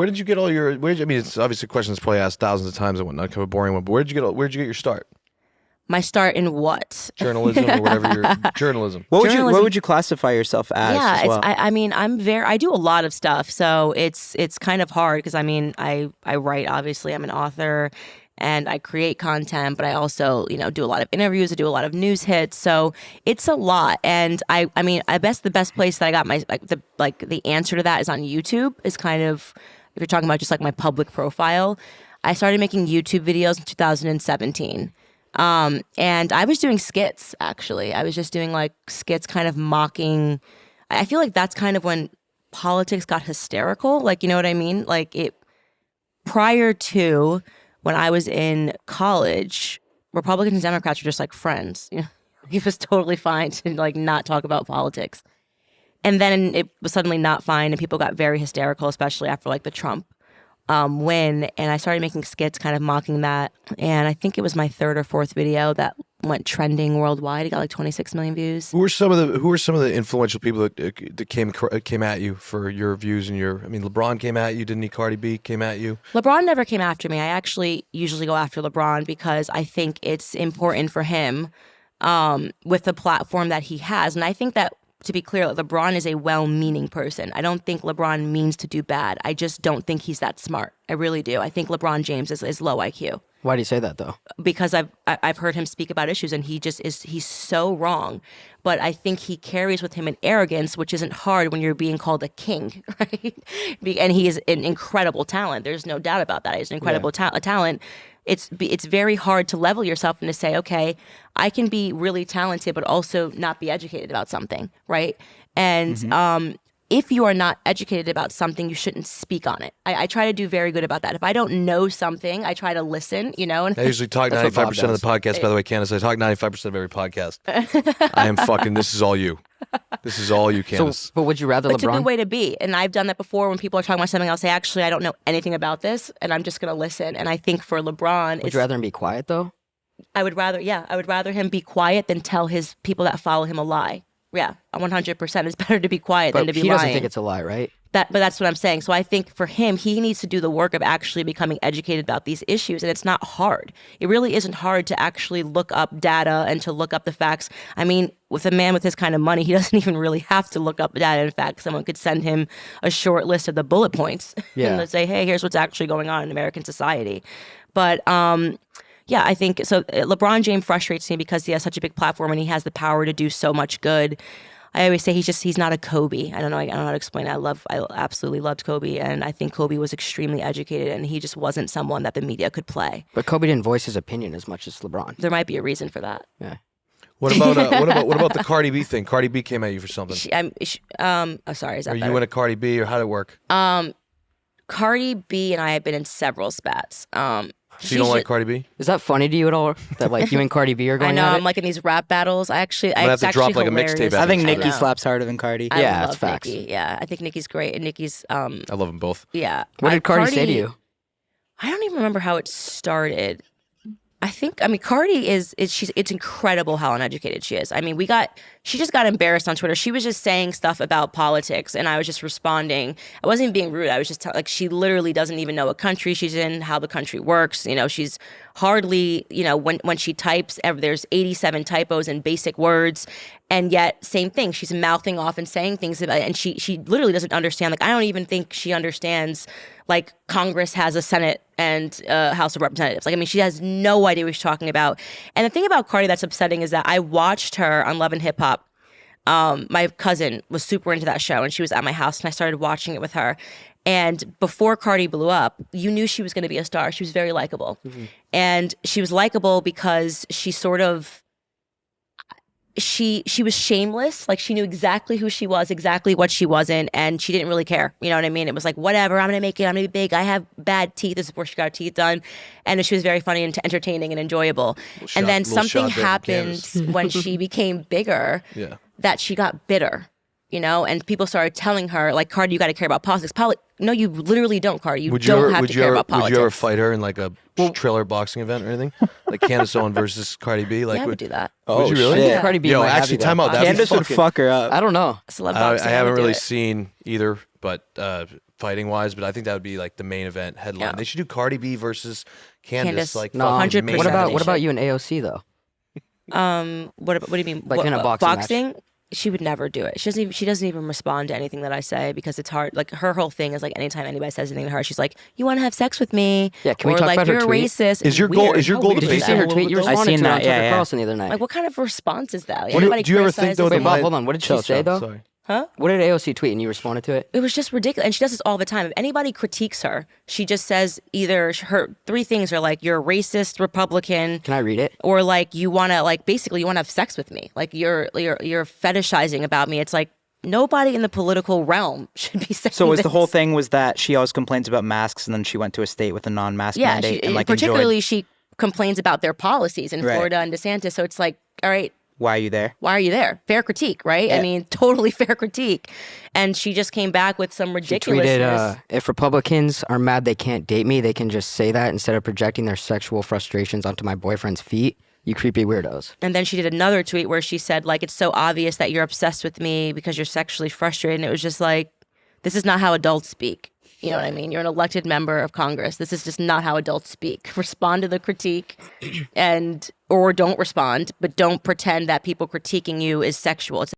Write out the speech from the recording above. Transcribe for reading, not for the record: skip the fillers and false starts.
Where did you get all your? I mean, it's obviously a question that's probably asked thousands of times and whatnot, kind of a boring one. But where did you get your start? My start in what? Journalism or whatever. Journalism. What would you classify yourself as? Yeah, as well? I mean, I do a lot of stuff, so it's kind of hard because I mean, I write. Obviously, I'm an author, and I create content, but I also do a lot of interviews. I do a lot of news hits, so it's a lot. And I mean, I guess the best place that I got my the answer to that is on YouTube. Is kind of, if you're talking about just like my public profile, I started making YouTube videos in 2017. And I was doing skits, actually. I was just doing like skits kind of mocking. I feel like that's kind of when politics got hysterical. Like, you know what I mean? Like prior to when I was in college, Republicans and Democrats were just like friends. It was totally fine to like not talk about politics. And then it was suddenly not fine and people got very hysterical, especially after like the Trump win, and I started making skits kind of mocking that, and I think it was my third or fourth video that went trending worldwide. It got like 26 million views. Who were some of the influential people that came at you for your views and your? I mean, LeBron came at you, didn't he? Cardi B came at you. LeBron never came after me. I actually usually go after LeBron because I think it's important for him with the platform that he has, and I think that. To be clear, LeBron is a well-meaning person. I don't think LeBron means to do bad. I just don't think he's that smart. I really do. I think LeBron James is low IQ. Why do you say that though? Because I've heard him speak about issues and he's so wrong. But I think he carries with him an arrogance, which isn't hard when you're being called a king, right? And he is an incredible talent. There's no doubt about that. He's an incredible talent. It's very hard to level yourself and to say, okay, I can be really talented, but also not be educated about something, right? And if you are not educated about something, you shouldn't speak on it. I try to do very good about that. If I don't know something, I try to listen, And I usually talk 95% of the podcast, by the way, Candace. I talk 95% of every podcast. I am fucking, this is all you. This is all you, Candace. So, but would you rather LeBron? It's a good way to be. And I've done that before when people are talking about something, I'll say, actually, I don't know anything about this, and I'm just going to listen. And I think for LeBron... Would you rather him be quiet, though? I would rather him be quiet than tell his people that follow him a lie. Yeah, 100%. It's better to be quiet than to be lying. But he doesn't think it's a lie, right? But that's what I'm saying. So I think for him, he needs to do the work of actually becoming educated about these issues. And it's not hard. It really isn't hard to actually look up data and to look up the facts. I mean, with a man with his kind of money, he doesn't even really have to look up data and facts. Someone could send him a short list of the bullet points and say, hey, here's what's actually going on in American society. But yeah, I think so. LeBron James frustrates me because he has such a big platform and he has the power to do so much good. I always say he's not a Kobe. I don't know how to explain it. I absolutely loved Kobe, and I think Kobe was extremely educated, and he just wasn't someone that the media could play. But Kobe didn't voice his opinion as much as LeBron. There might be a reason for that. Yeah. What about the Cardi B thing? Cardi B came at you for something. Sorry, is that Are better? you in a Cardi B, or how'd it work? Cardi B and I have been in several spats. So you don't like Cardi B? Is that funny to you at all? That like you and Cardi B are going I know, at I'm like in these rap battles. I'm gonna have to drop like a mixtape. I think Nicki know. slaps harder than Cardi. I it's love facts. Nicki. Yeah, I think Nicki's great, and Nicki's I love them both. yeah. What did Cardi say to you? I don't even remember how it started. I mean, Cardi it's incredible how uneducated she is. I mean, she just got embarrassed on Twitter. She was just saying stuff about politics, and I was just responding. I wasn't even being rude. I was just like, she literally doesn't even know what country she's in, how the country works. She's hardly, when she types, there's 87 typos in basic words, and yet same thing. She's mouthing off and saying things about it, and she literally doesn't understand. Like, I don't even think she understands. Like, Congress has a Senate and House of Representatives. Like, I mean, she has no idea what she's talking about. And the thing about Cardi that's upsetting is that I watched her on Love and Hip Hop. My cousin was super into that show, and she was at my house, and I started watching it with her. And before Cardi blew up, you knew she was going to be a star. She was very likable. Mm-hmm. And she was likable because she sort of, she was shameless. Like, she knew exactly who she was, exactly what she wasn't, and she didn't really care. You know what I mean? It was like, whatever, I'm gonna make it, I'm gonna be big, I have bad teeth. This is before she got her teeth done. And she was very funny and entertaining and enjoyable. And then something happened when she became bigger that she got bitter. And people started telling her, like, Cardi, you got to care about politics. No, you literally don't, Cardi. You don't have to care about politics. Would you ever fight her in like a trailer boxing event or anything? Like Candace Owens versus Cardi B? Like, I would do that. Oh, would you really? Yeah. Cardi B. Yo, actually, time out. Candace would fuck her up. I don't know. I haven't really seen either, but fighting wise, but I think that would be like the main event headline. Yeah. They should do Cardi B versus Candace. Candace, Like No, fucking 100%. main What about event. what about you in AOC though? What do you mean? Like in a boxing match. boxing? She would never do it. She doesn't even respond to anything that I say because it's hard. Like her whole thing is like anytime anybody says anything to her, she's like, "You want to have sex with me?" Yeah, can we or talk like, about her "You're a tweet? racist." Is your It's goal- weird. is your How goal weird to Did you is see that? her tweet? You I responded seen to that, on Tucker yeah. Carlson the other night. Like, what kind of response is that? Like, What do anybody you ever think, though, criticizes- the Wait, Bob, mind- hold on. What did she Chill, say chill, though? sorry. Huh? What did AOC tweet and you responded to it? It was just ridiculous. And she does this all the time. If anybody critiques her, she just says either her three things are like, "You're a racist Republican," Can I read it? or like, "You want to like basically you want to have sex with me." Like you're fetishizing about me. It's like nobody in the political realm should be saying So was this. the whole thing was that she always complains about masks, and then she went to a state with a non-mask Yeah, mandate, and like particularly enjoyed. she complains about their policies in Right. Florida and DeSantis. So it's like, all right, Why are you there? why are you there? Fair critique, right? I Yeah. mean, totally fair critique. And she just came back with some She ridiculousness. tweeted, if Republicans are mad they can't date me, they can just say that instead of projecting their sexual frustrations onto my boyfriend's feet. You creepy weirdos. And then she did another tweet where she said, like, "It's so obvious that you're obsessed with me because you're sexually frustrated." And it was just like, this is not how adults speak. You know what I mean? You're an elected member of Congress. This is just not how adults speak. Respond to the critique or don't respond, but don't pretend that people critiquing you is sexual. It's